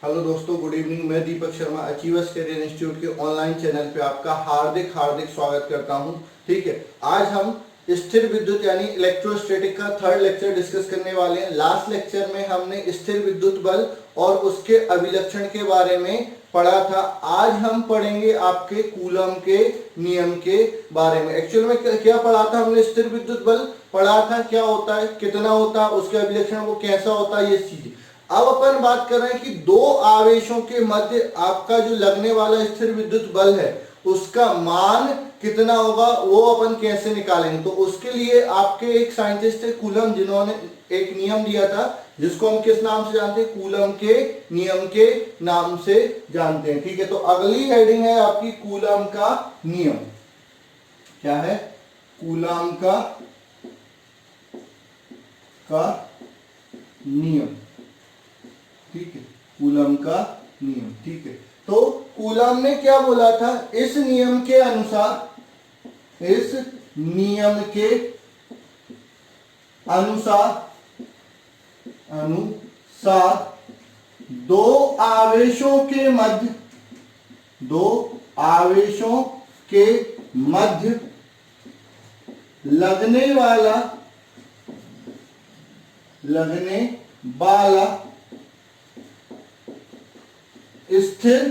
Hello दोस्तों, good evening. मैं Deepak Sharma achievers career institute के ऑनलाइन चैनल पे आपका हार्दिक हार्दिक स्वागत करता हूं। ठीक है, आज हम स्थिर विद्युत यानी इलेक्ट्रोस्टैटिक का थर्ड लेक्चर डिस्कस करने वाले हैं। लास्ट लेक्चर में हमने स्थिर विद्युत बल और उसके अभिलक्षण के बारे में पढ़ा था। आज हम पढ़ेंगे आपके कूलम के नियम के बारे में। एक्चुअल में क्या पढ़ा था हमने? स्थिर विद्युत बल पढ़ा था, क्या होता है, कितना होता है, उसके अभिलक्षण वो कैसा होता है, ये चीजें। अब अपन बात कर रहे हैं कि दो आवेशों के मध्य आपका जो लगने वाला स्थिर विद्युत बल है उसका मान कितना होगा, वो अपन कैसे निकालेंगे। तो उसके लिए आपके एक साइंटिस्ट थे कूलम, जिन्होंने एक नियम दिया था जिसको हम किस नाम से जानते हैं? कूलम के नियम के नाम से जानते हैं। ठीक है, तो अगली हेडिंग है आपकी कूलम का नियम। क्या है? कूलम का नियम। ठीक है, कूलम का नियम। ठीक है, तो कूलम ने क्या बोला था? इस नियम के अनुसार दो आवेशों के मध्य लगने वाला स्थिर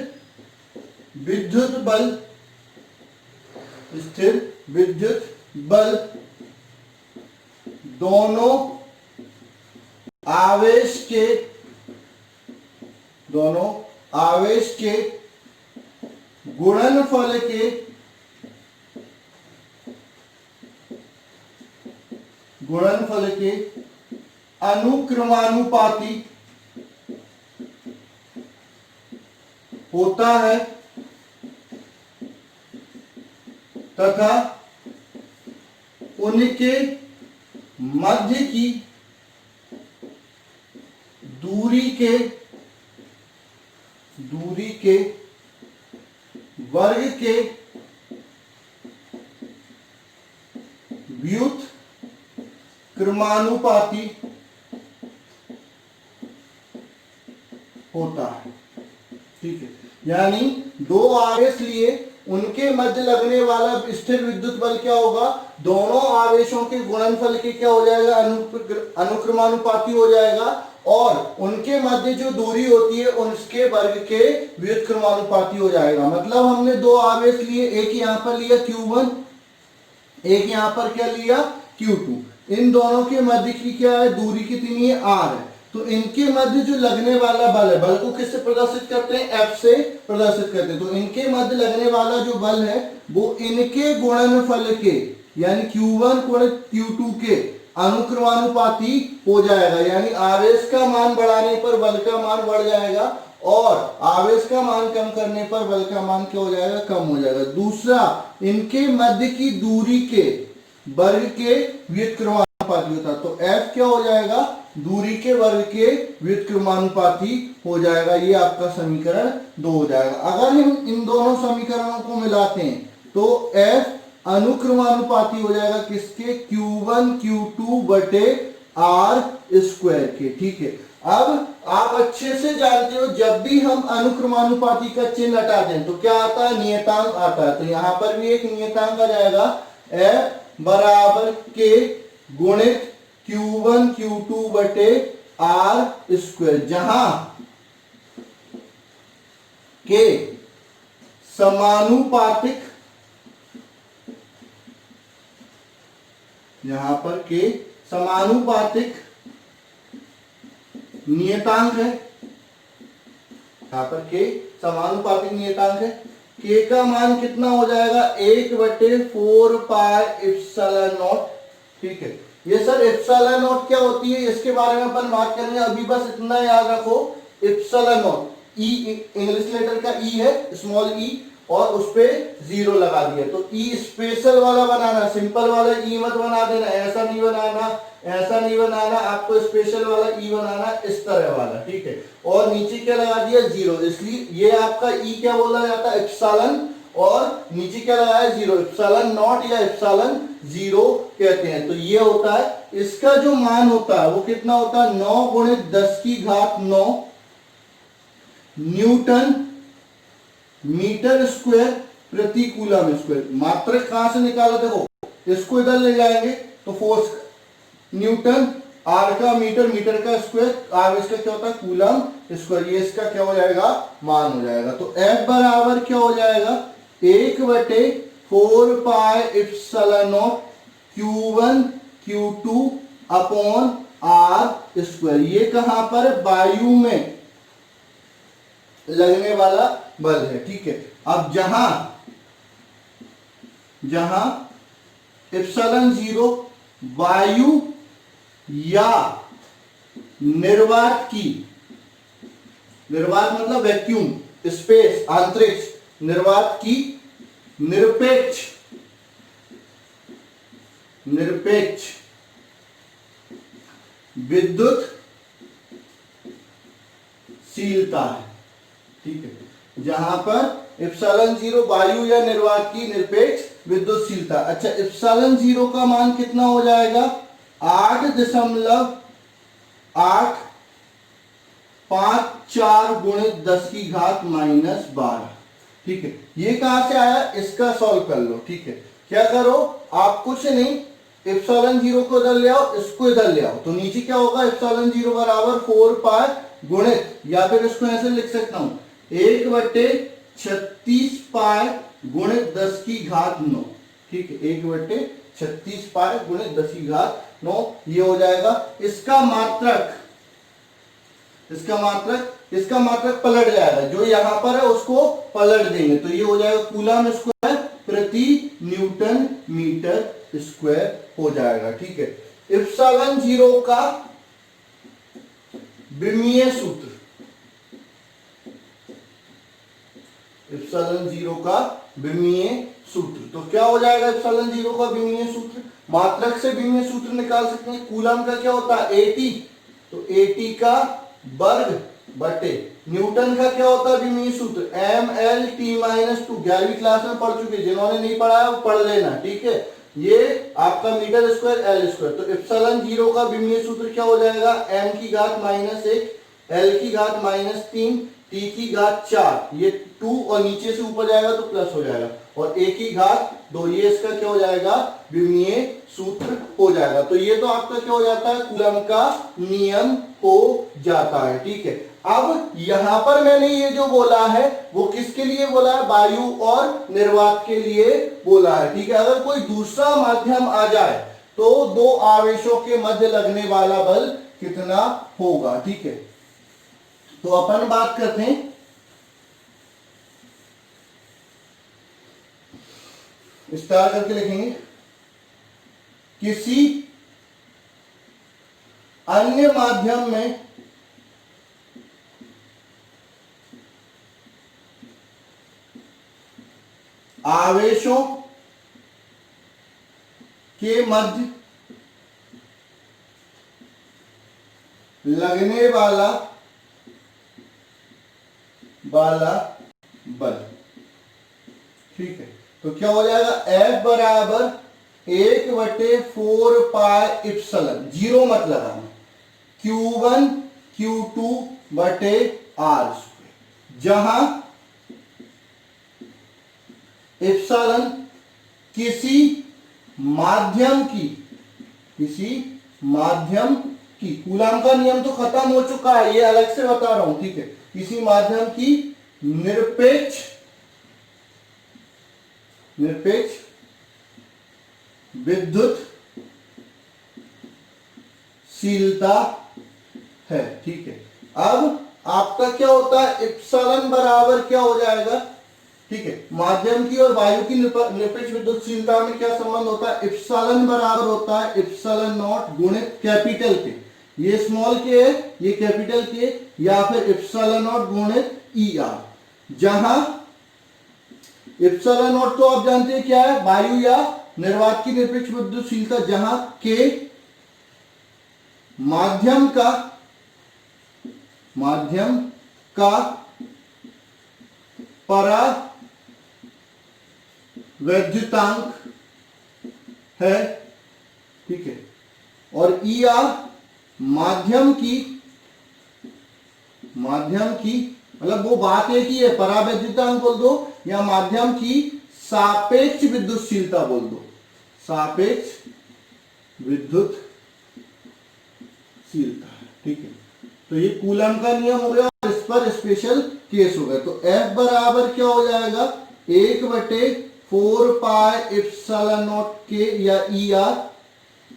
विद्युत बल दोनों आवेश के गुणनफल के अनुक्रमानुपाती होता है तथा उनके मध्य की दूरी के वर्ग के व्युत्क्रमानुपाती होता है। ठीक है, यानी दो आवेश लिए उनके मध्य लगने वाला स्थिर विद्युत बल क्या होगा? दोनों आवेशों के गुणनफल के क्या हो जाएगा? अनुक्रमानुपाती हो जाएगा, और उनके मध्य जो दूरी होती है उसके वर्ग के व्युत्क्रमानुपाती हो जाएगा। मतलब हमने दो आवेश लिए, एक यहां पर लिया Q1, एक यहां पर क्या लिया? Q2। इन दोनों के मध्य की क्या है? दूरी कितनी है? R है। तो इनके मध्य जो लगने वाला बल है, बल को किससे प्रदर्शित करते हैं? F से प्रदर्शित करते हैं। तो इनके मध्य लगने वाला जो बल है वो इनके गुणनफल के यानी Q1 गुणित Q2 के अनुक्रमानुपाती हो जाएगा। यानी आवेश का मान बढ़ाने पर बल का मान बढ़ जाएगा, और आवेश का मान कम करने पर बल का मान क्या हो जाएगा? कम हो जाएगा। दूसरा, इनके मध्य की दूरी के वर्ग के व्युत्क्रमानुपाती होता है। तो F क्या हो जाएगा? दूरी के वर्ग के व्युत्क्रमानुपाती हो जाएगा। ये आपका समीकरण 2 हो जाएगा। अगर हम इन दोनों समीकरणों को मिलाते हैं तो F अनुक्रमानुपाती हो जाएगा किसके? Q1 Q2 बटे R स्क्वायर के। ठीक है, अब आप अच्छे से जानते हो जब भी हम अनुक्रमानुपाती का चिन्ह हटाते हैं तो क्या आता है? नियतांक आता है। तो यहां पर भी एक नियतांक आ जाएगा, F बराबर K गुणित Q1 Q2 बटे R स्क्वायर, जहां K समानुपातिक, यहां पर K समानुपातिक नियतांक है। यहां पर K समानुपातिक नियतांक है। K का मान कितना हो जाएगा? 1/4 पाई एप्सिलॉन नॉट। ठीक है, ये सर एप्सिलॉन नॉट क्या होती है इसके बारे में अपन बात करेंगे। अभी बस इतना याद रखो, epsilon naught E English letter का ई है, स्मॉल ई, और उस पे 0 लगा दिया। तो ई स्पेशल वाला बनाना, सिंपल वाला ई मत बना देना, ऐसा नहीं बनाना, आपको स्पेशल वाला ई बनाना इस तरह वाला। ठीक है, और नीचे क्या लगा दिया? 0। इसलिए ये आपका ई क्या बोला जाता है? एप्सिलॉन, और नीचे क्या लगाया? 0। एप्सिलॉन नॉट या एप्सिलॉन 0 कहते हैं। तो ये होता है, इसका जो मान होता है वो कितना होता है? 9 गुणित 10 की घात 9 न्यूटन मीटर स्क्वायर प्रति कूलम स्क्वायर। मात्रक कहां से निकाला, देखो इसको इधर ले जाएंगे तो फोर्स न्यूटन, आर का मीटर, मीटर का स्क्वायर, आर इसका क्या होता है कूलम स्क्वायर, ये इसका क्या हो जाएगा मान हो जाएगा। तो F बराबर क्या हो जाएगा 1/4 pi epsilon naught Q1 Q2 upon R square. ये कहां पर वायु में लगने वाला बल है, ठीक है। अब जहां एप्सिलॉन 0 वायु या निर्वात की, निर्वात मतलब वैक्यूम, स्पेस, अंतरिक्ष, निर्वात की निरपेक्ष विद्युतशीलता है, ठीक है। जहां पर एप्सिलॉन 0 वायु या निर्वात की निरपेक्ष विद्युतशीलता। अच्छा, एप्सिलॉन 0 का मान कितना हो जाएगा 8.854 गुणित 10 की घात -12, ठीक है। ये कहां से आया, इसका सॉल्व कर लो, ठीक है। क्या करो आप, कुछ नहीं, एप्सिलॉन 0 को इधर ले आओ, इसको इधर ले आओ, तो नीचे क्या होगा एप्सिलॉन 0 बराबर 4 पाई गुणित, या फिर इसको ऐसे लिख सकता हूं 1/36 पाई गुणित 10 की घात 9, ठीक है। 1/36 पाई गुणित 10 की घात 9, ये हो जाएगा। इसका मात्रक पलट जाएगा, जो यहां पर है उसको पलट देंगे, तो ये हो जाएगा कूलम स्क्वायर प्रति न्यूटन मीटर स्क्वायर हो जाएगा, ठीक है। एप्सिलॉन 0 का विमीय सूत्र, एप्सिलॉन 0 का विमीय सूत्र, तो क्या हो जाएगा एप्सिलॉन 0 का विमीय सूत्र, मात्रक से विमीय सूत्र निकाल सकते हैं। कूलम का क्या होता है 80, तो 80 का वर्ग बटे न्यूटन का क्या होता है विमीय सूत्र mL/T-2, 11वीं क्लास में पढ़ चुके, जिन्होंने नहीं पढ़ा है वो पढ़ लेना, ठीक है। ये आपका मीटर स्क्वायर एल स्क्वायर, तो एप्सिलॉन 0 का विमीय सूत्र क्या हो जाएगा m की घात -1, l की घात -3, t की घात 4, ये 2 और नीचे से ऊपर जाएगा तो प्लस हो जाएगा, और a की घात 2, ये इसका क्या हो जाएगा विमीय सूत्र हो जाएगा। तो ये तो आपका क्या हो जाता है कूलम का नियम हो जाता है, ठीक है। अब यहां पर मैंने ये जो बोला है वो किसके लिए बोला है, वायु और निर्वात के लिए बोला है, ठीक है। अगर कोई दूसरा माध्यम आ जाए तो दो आवेशों के मध्य लगने वाला बल कितना होगा, ठीक है। तो अपन बात करते हैं, स्टार करके लिखेंगे, किसी अन्य माध्यम में आवेशों के मध्य लगने वाला बल, ठीक है। तो क्या हो जाएगा F बराबर 1/4 पाई एप्सिलॉन 0 मत लगाना, Q1 Q2 बटे R स्क्वायर, जहां एप्सिलॉन किसी माध्यम की, कूलम का नियम तो खत्म हो चुका है, ये अलग से बता रहा हूं, ठीक है। किसी माध्यम की निरपेक्ष विद्युतशीलता है, ठीक है। अब आपका क्या होता है एप्सिलॉन बराबर क्या हो जाएगा, ठीक है। माध्यम की और वायु की निरपेक्ष विद्युतशीलता में क्या संबंध होता है, एप्सिलॉन बराबर होता है एप्सिलॉन नॉट गुणित कैपिटल के, ये स्मॉल के है ये कैपिटल के, या फिर एप्सिलॉन नॉट गुणित ER, जहां एप्सिलॉन नॉट तो आप जानते हैं क्या है, वायु या निर्वात की निरपेक्ष विद्युतशीलता, जहां के माध्यम का परावैद्युतांक है, ठीक है। और ER माध्यम की मतलब वो बात एक ही है, परावैद्युतांक बोल दो या माध्यम की सापेक्ष विद्युतशीलता बोल दो, सापेक्ष विद्युतशीलता, ठीक है। तो ये कूलम का नियम हो गया और इस पर स्पेशल केस हो गया। तो F बराबर क्या हो जाएगा, 1/4 पाई के या ER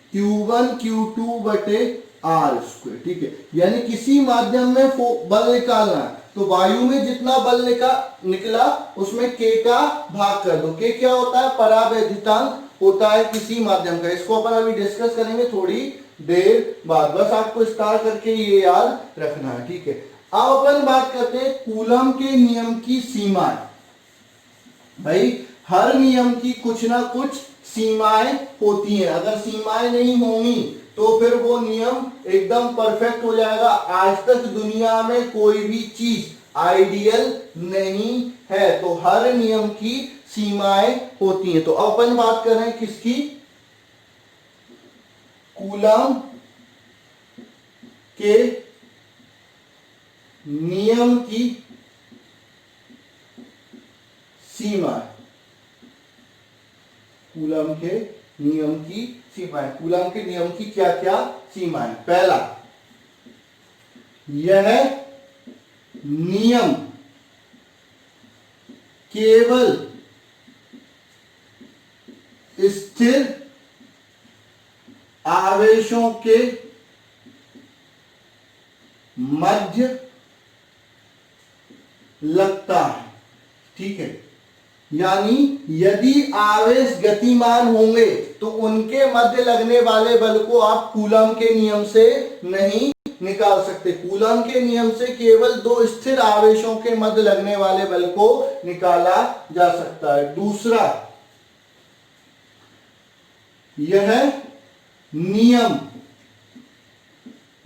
Q1 Q2 बटे R स्क्वायर, ठीक है। यानी किसी माध्यम में बल निकालना है तो वायु में जितना बल निकला उसमें K का भाग कर दो। K क्या होता है, परावैद्युतांक होता है किसी माध्यम का। इसको अपन अभी डिस्कस करेंगे थोड़ी देर बाद, बस आपको स्टार करके ये याद रखना है, ठीक है। अब अपन बात करते हैं कूलम के नियम की सीमाएं। भाई हर नियम की कुछ ना कुछ सीमाएं होती हैं, अगर सीमाएं नहीं होंगी तो फिर वो नियम एकदम परफेक्ट हो जाएगा। आज तक दुनिया में कोई भी चीज आइडियल नहीं है, तो हर नियम की सीमाएं होती हैं। तो अपन बात कर रहे हैं किसकी, कूलम के नियम की सीमाएं, कूलम के नियम की सीमाएं। कूलम के नियम की क्या क्या सीमाएं, पहला, यह नियम केवल स्थिर आवेशों के मध्य लगता है, ठीक है। यानी यदि आवेश गतिमान होंगे तो उनके मध्य लगने वाले बल को आप कूलम के नियम से नहीं निकाल सकते। कूलम के नियम से केवल दो स्थिर आवेशों के मध्य लगने वाले बल को निकाला जा सकता है। दूसरा, यह नियम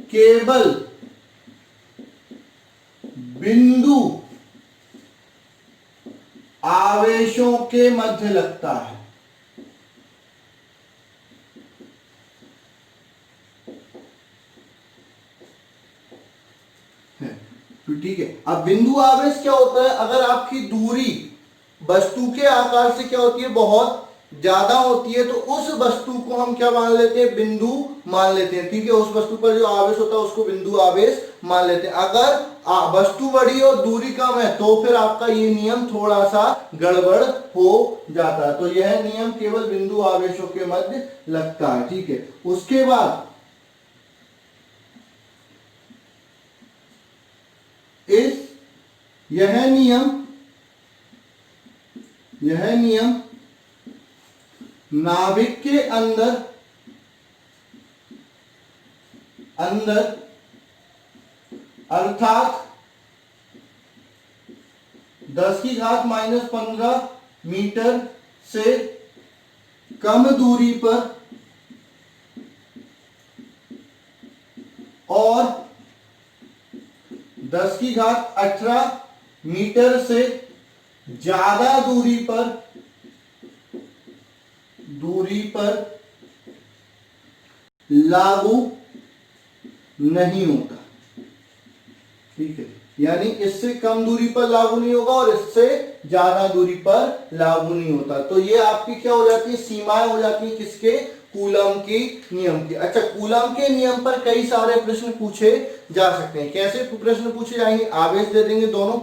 केवल बिंदु आवेशों के मध्य लगता है। तो ठीक है, अब बिंदु आवेश क्या होता है, अगर आपकी दूरी वस्तु के आकार से क्या होती है, बहुत ज्यादा होती है, तो उस वस्तु को हम क्या मान लेते हैं, बिंदु मान लेते हैं, ठीक है। उस वस्तु पर जो आवेश होता है उसको बिंदु आवेश मान लेते हैं। अगर वस्तु बड़ी और दूरी कम है तो फिर आपका ये नियम थोड़ा सा गड़बड़ हो जाता है। तो यह नियम केवल बिंदु आवेशों के मध्य लगता है, ठीक है। उसके बाद यह नियम नाभिक के अंदर अर्थात 10⁻⁻15 मीटर से कम दूरी पर और 10⁻18 मीटर से ज्यादा दूरी पर लागू नहीं होता, ठीक है। यानी इससे कम दूरी पर लागू नहीं होगा और इससे ज्यादा दूरी पर लागू नहीं होता। तो ये आपकी क्या हो जाती है, सीमाएं हो जाती है किसके, कूलम की नियम की। अच्छा, कूलम के नियम पर कई सारे प्रश्न पूछे जा सकते हैं। कैसे प्रश्न पूछे जाएंगे, आवेश दे देंगे दोनों,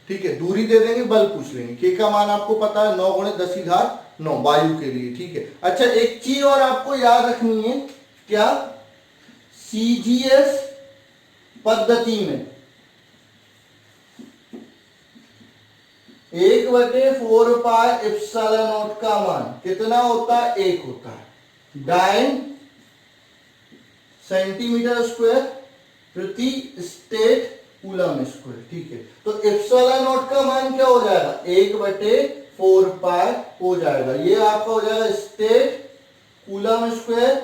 ठीक है, दूरी दे देंगे, बल पूछ लेंगे। के का मान आपको पता है 9 × 10⁻9 वायु के लिए, ठीक है। अच्छा, एक चीज और आपको याद रखनी है, क्या, सीजीएस पद्धति में 1/4 पाई एप्सिलॉन नॉट का मान कितना होता है, 1 होता है। डाइन सेंटीमीटर स्क्वायर प्रति स्टेट कूलम स्क्वायर, ठीक है। तो एप्सिलॉन नॉट का मान क्या हो जाएगा, 1/4 पाई हो जाएगा। ये आपका हो जाएगा स्टेट कूलम स्क्वायर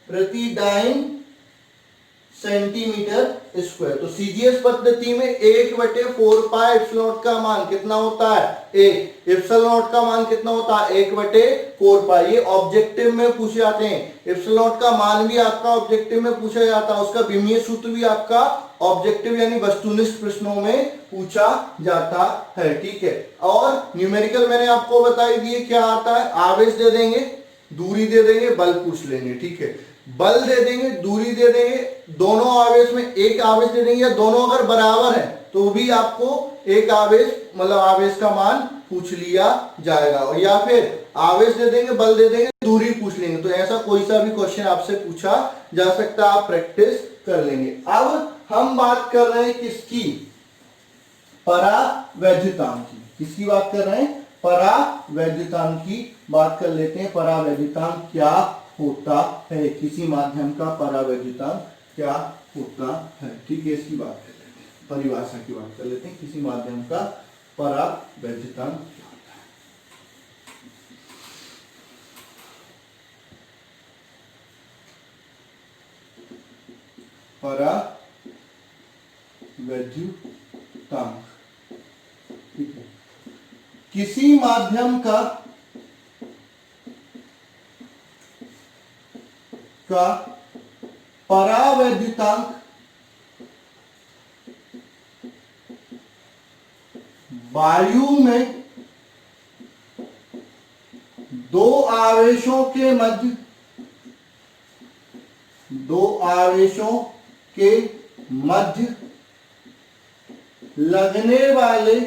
प्रति डाइन सेंटीमीटर स्क्वायर। तो सीजीएस पद्धति में 1/4 पाई एप्सिलॉन नॉट का मान कितना होता है, 1। एप्सिलॉन नॉट का मान कितना होता है, 1/4 पाई। ये ऑब्जेक्टिव में पूछे जाते हैं। एप्सिलॉन नॉट का मान भी आपका ऑब्जेक्टिव में पूछा जाता है, उसका विमीय सूत्र भी आपका ऑब्जेक्टिव यानी वस्तुनिष्ठ प्रश्नों में पूछा जाता है। ठीक है, और न्यूमेरिकल मैंने आपको बताई दिए क्या आता है, आवेश दे देंगे, दूरी दे देंगे, बल पूछ लेंगे। ठीक है, बल दे देंगे, दूरी दे देंगे, दोनों आवेश में एक आवेश दे देंगे, या दोनों अगर बराबर है तो भी आपको एक आवेश मतलब आवेश का मान पूछ लिया जाएगा, और या फिर आवेश दे देंगे, बल दे देंगे, दूरी पूछ लेंगे। तो ऐसा कोई सा भी क्वेश्चन आपसे पूछा जा सकता है, आप प्रैक्टिस कर लेंगे। अब हम बात कर रहे हैं किसकी, परावैद्युतांक की। किसकी बात कर रहे हैं, परावैद्युतांक की बात कर लेते हैं। परावैद्युतांक क्या होता है, किसी माध्यम का परावैद्युतांक क्या होता है। ठीक है, इसकी बात कर लेते हैं, परिभाषा की बात कर लेते हैं, किसी माध्यम का परावैद्युतांक क्या होता है। परावैद्युतांक, ठीक है, किसी माध्यम का परावैद्युतांक वायु में दो आवेशों के मध्य लगने वाले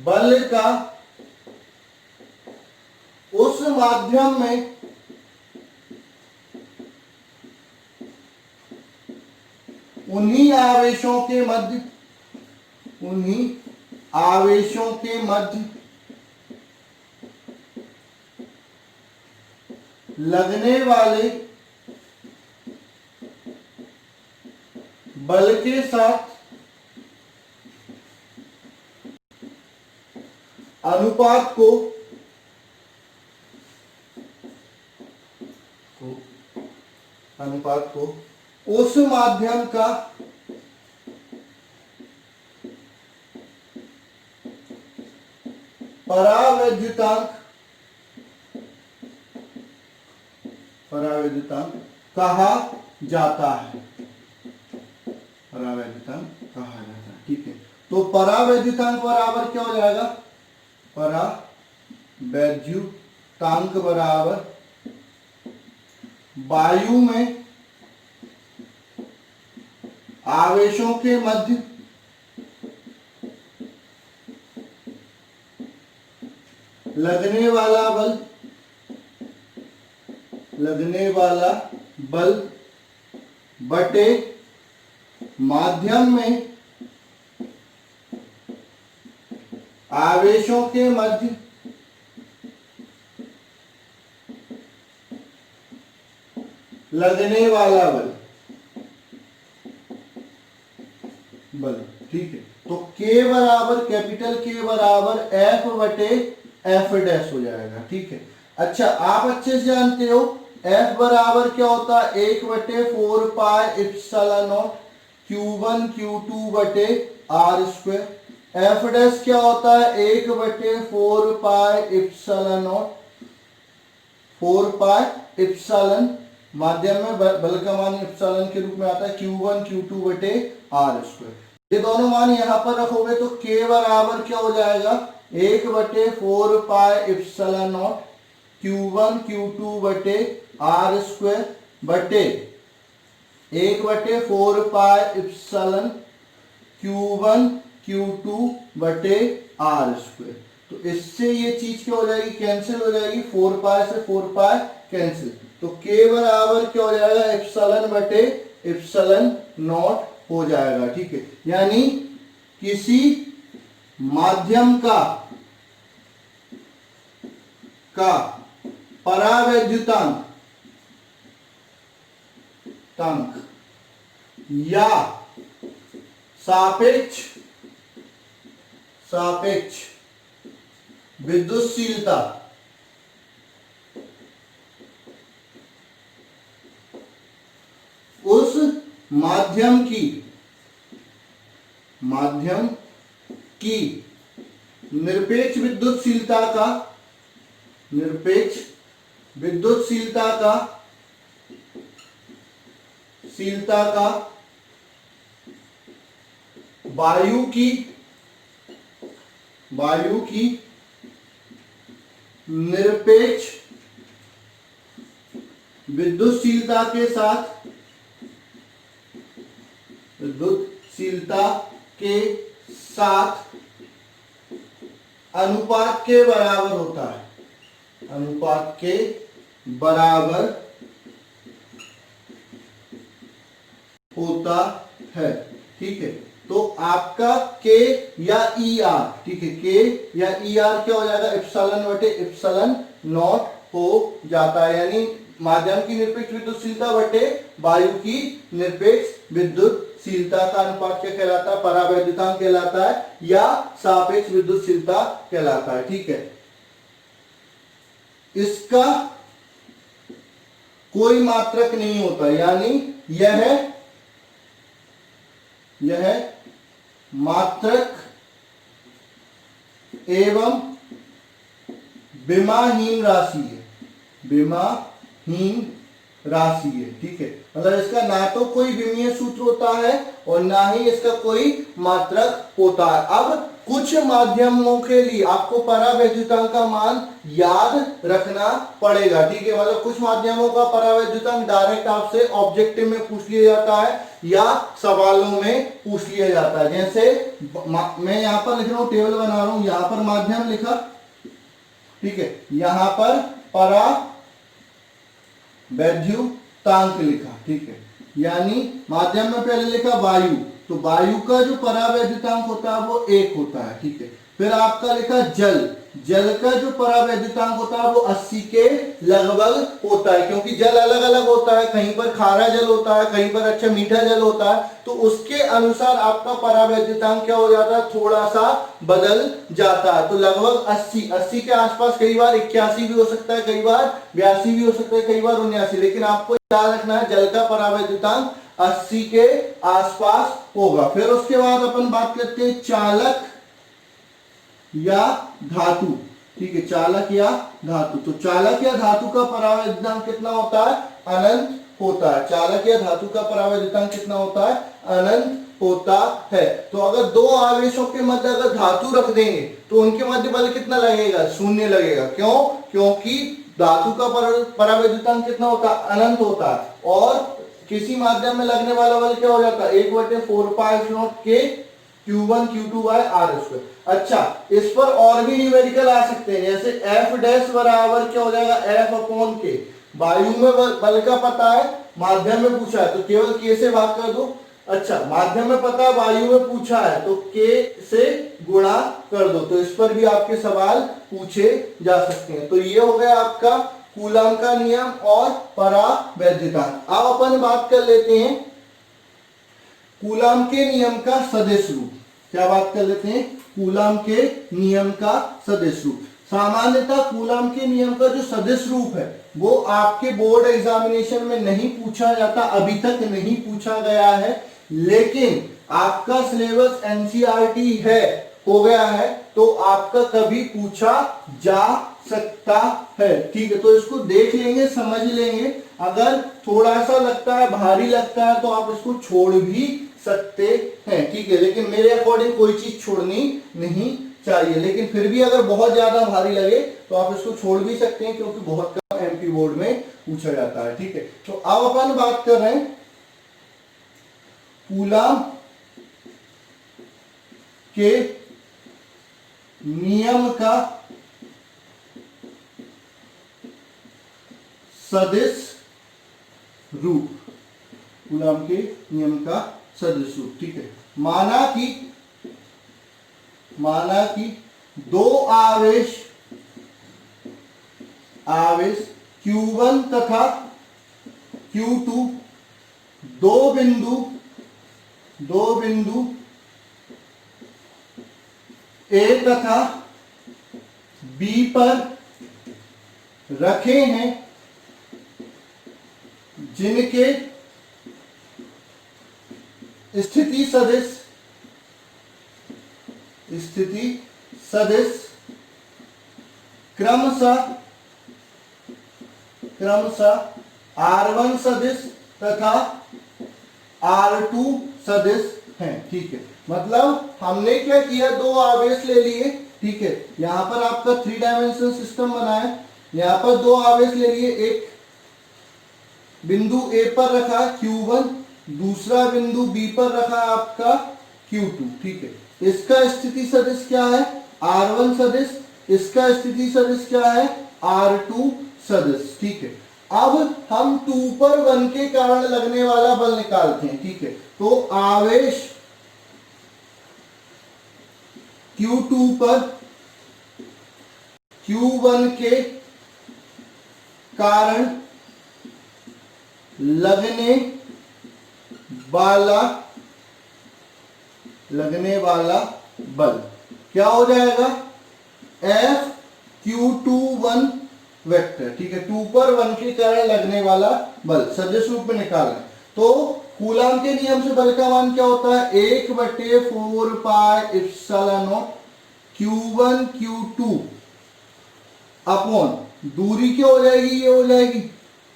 बल का उस माध्यम में उन्हीं आवेशों के मध्य लगने वाले बल के साथ अनुपात को उस माध्यम का परावैद्युतांक कहा जाता है। ठीक है, तो परावैद्युतांक बराबर क्या हो जाएगा, परावैद्युतांक बराबर वायु में आवेशों के मध्य लगने वाला बल बटे माध्यम में आवेशों के मध्य लगने वाला बल। ठीक है, तो K बराबर, कैपिटल K बराबर F बटे F डैश हो जाएगा। ठीक है, अच्छा आप अच्छे से जानते हो F बराबर क्या होता है, 1 बटे 4 पाई एप्सिलॉन नॉट Q1 Q2 बटे R स्क्वायर। F डैश क्या होता है, 1 बटे 4 पाई एप्सिलॉन नॉट, 4 पाई एप्सिलॉन, माध्यम में बल का मान एप्सिलॉन के रूप में आता है, Q1 Q2 बटे R स्क्वायर। ये दोनों मान यहां पर रखोगे तो K बराबर क्या हो जाएगा, 1 बटे 4 पाई एप्सिलॉन नॉट Q1 Q2 बटे R स्क्वायर बटे 1 बटे 4 पाई एप्सिलॉन Q1 Q2 बटे R स्क्वायर। तो इससे ये चीज क्या हो जाएगी, कैंसिल हो जाएगी, 4 पाई से 4 पाई कैंसिल, तो K बराबर क्या हो जाएगा, एप्सिलॉन बटे एप्सिलॉन नॉट हो जाएगा। ठीक है, यानी किसी माध्यम का परावैद्युतांक या सापेक्ष विद्युतशीलता उस माध्यम की निरपेक्ष विद्युतशीलता का विद्युतशीलता का वायु की निरपेक्ष विद्युतशीलता के साथ अनुपात के बराबर होता है, अनुपात के बराबर होता है। ठीक है, तो आपका के या ई आर, ठीक है, के या ई आर क्या हो जाएगा, एप्सिलॉन बटे एप्सिलॉन नॉट हो जाता है। यानी माध्यम की निरपेक्ष विद्युतशीलता बटे वायु की निरपेक्ष विद्युतशीलता का अनुपात क्या कहलाता है, परावैद्युतांक कहलाता है या सापेक्ष विद्युतशीलता कहलाता है। ठीक है, इसका कोई मात्रक नहीं होता, यानी यह मात्रक एवं विमाहीन राशि है, विमाहीन राशि है। ठीक है, मतलब इसका ना तो कोई विमीय सूत्र होता है और ना ही इसका कोई मात्रक होता है। अब कुछ माध्यमों के लिए आपको परावैद्युतांक का मान याद रखना पड़ेगा। ठीक है, मतलब कुछ माध्यमों का परावैद्युतांक डायरेक्ट आपसे ऑब्जेक्टिव में पूछ लिया जाता है या सवालों में पूछ लिया जाता है। जैसे मैं यहां पर लिख रहा हूं, टेबल बना रहा हूं, यहां पर माध्यम लिखा, ठीक है, यहां पर परावैद्युतांक लिखा। ठीक है, यानी माध्यम में पहले लिखा वायु, तो वायु का जो परावैद्युतांक होता है वो 1 होता है। ठीक है, फिर आपका लिखा जल, जल का जो परावैद्युतांक होता है वो 80 के लगभग होता है, क्योंकि जल अलग अलग होता है, कहीं पर खारा जल होता है, कहीं पर अच्छा मीठा जल होता है, तो उसके अनुसार आपका परावैद्युतांक क्या हो जाता है, थोड़ा सा बदल जाता है। तो लगभग 80 के आसपास, कई बार 81 भी हो सकता है, कई बार 82 भी हो सकता है, कई बार 79, लेकिन आपको याद रखना है जल का परावैद्युतांक 80 के आसपास होगा। फिर उसके बाद अपन बात करते हैं चालक या धातु। ठीक है, चालक या धातु, तो चालक या धातु का परावैद्युतांक कितना होता है, अनंत होता है। चालक या धातु का परावैद्युतांक कितना होता है, अनंत होता है। तो अगर दो आवेशों के मध्य अगर धातु रख देंगे तो उनके मध्य बल कितना लगेगा, 0 लगेगा। क्यों, क्योंकि धातु का परावैद्युतांक कितना होता है, अनंत होता है, और किसी माध्यम में लगने वाला बल क्या हो जाता है, 1/4πε के Q1 Q2 bye are square. अच्छा, इस पर और भी न्यूमेरिकल आ सकते हैं, जैसे F डैश बराबर क्या हो जाएगा, F अपॉन के। वायु में बल का पता है, माध्यम में पूछा है तो केवल K से भाग कर दो। अच्छा, माध्यम में पता है, वायु में पूछा है तो K से गुणा कर दो। तो इस पर भी आपके सवाल पूछे जा सकते हैं। तो ये हो गया आपका कूलम का नियम और परावैद्युतांक। अब अपन बात कर लेते हैं कूलम के नियम का सदिश रूप। क्या बात कर लेते हैं, कूलम के नियम का सदिश रूप। सामान्यतः कूलम के नियम का जो सदिश रूप है वो आपके बोर्ड एग्जामिनेशन में नहीं पूछा जाता, अभी तक नहीं पूछा गया है, लेकिन आपका सिलेबस एनसीईआरटी है, हो गया है, तो आपका कभी पूछा जा सकता है। ठीक है, तो इसको देख लेंगे, समझ लेंगे। अगर थोड़ा सा लगता है, भारी लगता है, तो आप इसको छोड़ भी सकते हैं। ठीक है, लेकिन मेरे अकॉर्डिंग कोई चीज छोड़नी नहीं चाहिए, लेकिन फिर भी अगर बहुत ज्यादा भारी लगे तो आप इसको छोड़ भी सकते हैं, क्योंकि बहुत कम एमपी बोर्ड में पूछा जाता है। ठीक है, तो अब अपन बात कर रहे हैं कूलम के नियम का सदिश रूप, कूलम के नियम का सदिश रूप। ठीक है, माना कि दो आवेश Q1 तथा Q2 दो बिंदु A तथा B पर रखे हैं, जिनके स्थिति सदिश क्रमशः R1 सदिश तथा R2 सदिश हैं। ठीक है, मतलब हमने क्या किया, दो आवेश ले लिए। ठीक है, यहाँ पर आपका 3 डायमेंशनल सिस्टम बना है। यहाँ पर दो आवेश ले लिए, एक बिंदु A पर रखा Q1, दूसरा बिंदु B पर रखा आपका Q2। ठीक है, इसका स्थिति सदिश क्या है, R1 सदिश। इसका स्थिति सदिश क्या है, R2 सदिश। ठीक है, अब हम 2 पर 1 के कारण लगने वाला बल निकालते हैं। ठीक है, तो आवेश Q2 पर Q1 के कारण लगने वाला बल क्या हो जाएगा, F(Q21) वेक्टर। ठीक है, 2 पर 1 के कारण लगने वाला बल सदिश रूप में निकालना है। तो कूलम के नियम से बल का मान क्या होता है, 1/4 pi epsilon naught Q1 Q2 upon दूरी क्या हो जाएगी, ये हो जाएगी।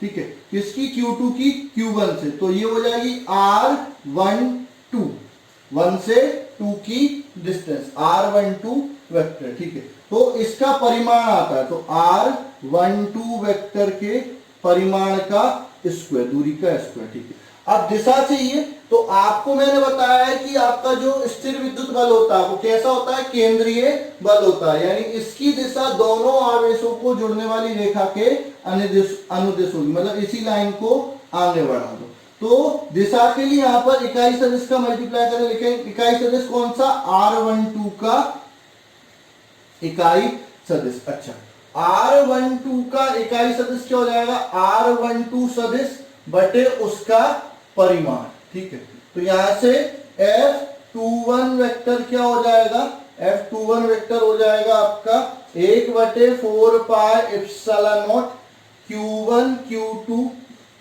ठीक है, किसकी, Q2 की Q1 से, तो ये हो जाएगी R12, 1 से 2 की डिस्टेंस, R12 वेक्टर। ठीक है, तो इसका परिमाण आता है, तो R12 वेक्टर के परिमाण का स्क्वायर, दूरी का स्क्वायर। ठीक है, अब दिशा चाहिए, तो आपको मैंने बताया है कि आपका जो स्थिर विद्युत बल होता है वो कैसा होता है, केंद्रीय बल होता है, यानी इसकी दिशा दोनों आवेशों को जुड़ने वाली रेखा के अनुदिश होगी, मतलब इसी लाइन को आगे बढ़ा दो। तो दिशा के लिए यहाँ पर इकाई सदिश का मल्टीप्लाई करें, लिखें इकाई सदिश कौन सा, R12 का इकाई सदिश। अच्छा, R12 का इकाई सदिश क्या हो जाएगा, R12 सदिश बटे उसका परिमाण। ठीक है, तो यहां से F21 वेक्टर क्या हो जाएगा, F21 वेक्टर हो जाएगा आपका 1/4 pi epsilon naught Q1 Q2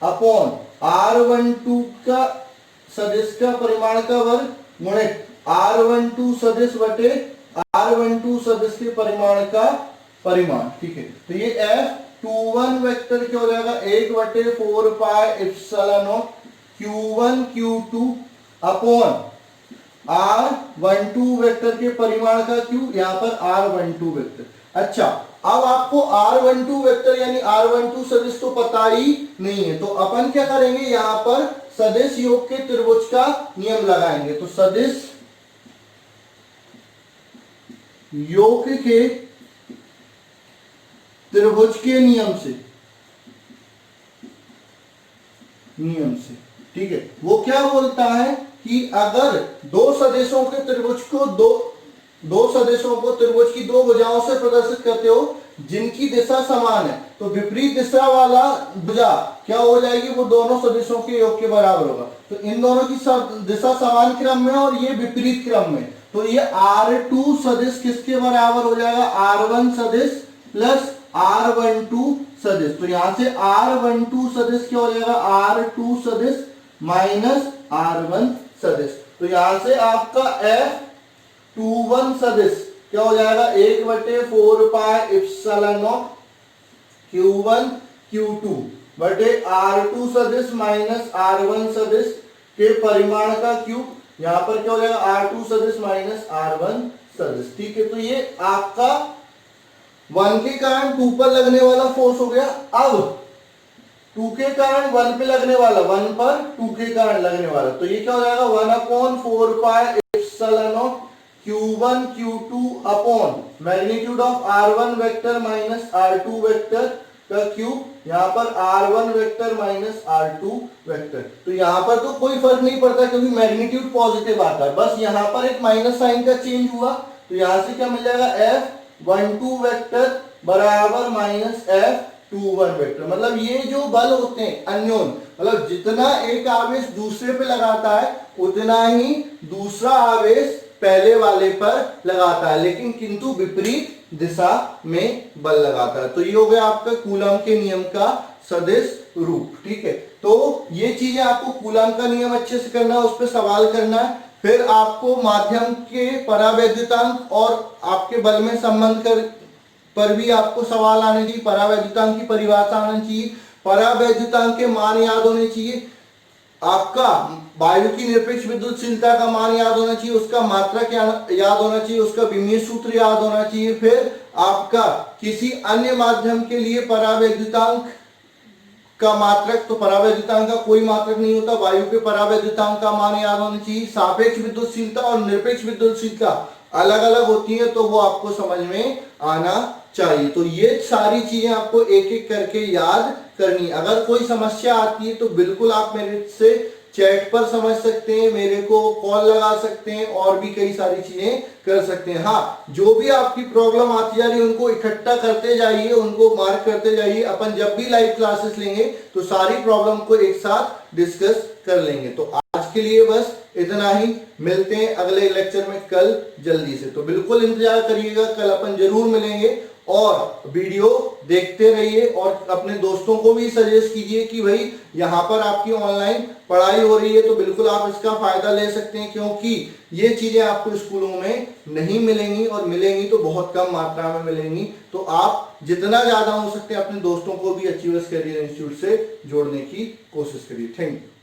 upon R12 का सदिश का परिमाण का वर्ग गुणित R12 सदिश बटे R12 सदिश के परिमाण का परिमाण। ठीक है, तो ये F21 वेक्टर क्या हो जाएगा, 1/4 pi epsilon naught Q1 Q2 upon R12 vector के परिमाण का Q, यहां पर R12 वेक्टर। अच्छा, अब आपको R12 वेक्टर यानी R12 सदिश तो पता ही नहीं है, तो अपन क्या करेंगे, यहां पर सदिश योग के त्रिभुज का नियम लगाएंगे। तो सदिश योग के त्रिभुज के नियम से ठीक है, वो क्या बोलता है कि अगर दो सदिशों के त्रिभुज को दो सदिशों को त्रिभुज की दो भुजाओं से प्रदर्शित करते हो जिनकी दिशा समान है, तो विपरीत दिशा वाला भुजा क्या हो जाएगी, वो दोनों सदिशों के योग के बराबर होगा। तो इन दोनों की दिशा समान क्रम में और ये विपरीत क्रम में, तो ये R2 सदिश किसके बराबर हो जाएगा, R1 सदिश प्लस R12 सदिश। तो यहां से R12 सदिश क्या हो जाएगा, R2 सदिश माइनस R1 सदिश। तो यहां से आपका F21 सदिश क्या हो जाएगा, 1/4 pi epsilon naught Q1 Q2 बटे R2 सदिश माइनस R1 सदिश के परिमाण का क्यूब, यहां पर क्या हो जाएगा, R2 सदिश माइनस R1 सदिश। ठीक है, तो ये आपका 1 के कारण 2 पर लगने वाला फोर्स हो गया। अब 2 के कारण 1 पे लगने वाला, 1 पर 2 के कारण लगने वाला, तो ये क्या हो जाएगा, 1/4 pi epsilon naught Q1 Q2 upon magnitude of R1 vector minus R2 vector का क्यूब, यहां पर R1 vector minus R2 vector. तो यहां पर तो कोई फर्क नहीं पड़ता क्योंकि मैग्नीट्यूड पॉजिटिव आता है, बस यहां पर एक माइनस साइन का चेंज हुआ, तो यहां से क्या मिल जाएगा, F12 वेक्टर बराबर माइनस F21 वेक्टर। मतलब ये जो बल होते हैं अन्योन, मतलब जितना एक आवेश दूसरे पे लगाता है उतना ही दूसरा आवेश पहले वाले पर लगाता है, लेकिन किंतु विपरीत दिशा में बल लगाता है। तो ये हो गया आपका कूलम के नियम का सदिश रूप। ठीक है, तो ये चीजें आपको कूलम का नियम अच्छे से करना है, उस पर सवाल करना है। फिर आपको माध्यम के परावैद्युतांक और आपके बल में संबंध पर भी आपको सवाल आने चाहिए, परावैद्युतांक की परिभाषा आनी चाहिए, परावैद्युतांक के मान याद होने चाहिए, आपका वायु की निरपेक्ष विद्युतशीलता का मान याद होना चाहिए, उसका मात्रक याद होना चाहिए, उसका विमीय सूत्र याद होना चाहिए। फिर आपका किसी अन्य माध्यम के लिए परावैद्युतांक का मात्रक, तो परावैद्युतांक का कोई मात्रक नहीं होता, वायु के परावैद्युतांक का मान याद होना चाहिए। सापेक्ष विद्युतशीलता और निरपेक्ष विद्युतशीलता अलग अलग होती है, तो वो आपको समझ में आना चाहिए। तो ये सारी चीजें आपको एक एक करके याद करनी। अगर कोई समस्या आती है तो बिल्कुल आप मेरे से चैट पर समझ सकते हैं, मेरे को कॉल लगा सकते हैं, और भी कई सारी चीजें कर सकते हैं। हाँ, जो भी आपकी प्रॉब्लम आती जा रही है उनको इकट्ठा करते जाइए, उनको मार्क करते जाइए। अपन जब भी लाइव क्लासेस लेंगे तो सारी प्रॉब्लम को एक साथ डिस्कस कर लेंगे। तो आज के लिए बस इतना ही, मिलते हैं अगले लेक्चर में कल जल्दी से। तो बिल्कुल इंतजार करिएगा, कल अपन जरूर मिलेंगे। और वीडियो देखते रहिए और अपने दोस्तों को भी सजेस्ट कीजिए कि भाई यहाँ पर आपकी ऑनलाइन पढ़ाई हो रही है, तो बिल्कुल आप इसका फायदा ले सकते हैं, क्योंकि ये चीजें आपको स्कूलों में नहीं मिलेंगी, और मिलेंगी तो बहुत कम मात्रा में मिलेंगी। तो आप जितना ज्यादा हो सकते हैं अपने दोस्तों को भी अचीवर्स करियर इंस्टीट्यूट से जोड़ने की कोशिश करिए। Thank you.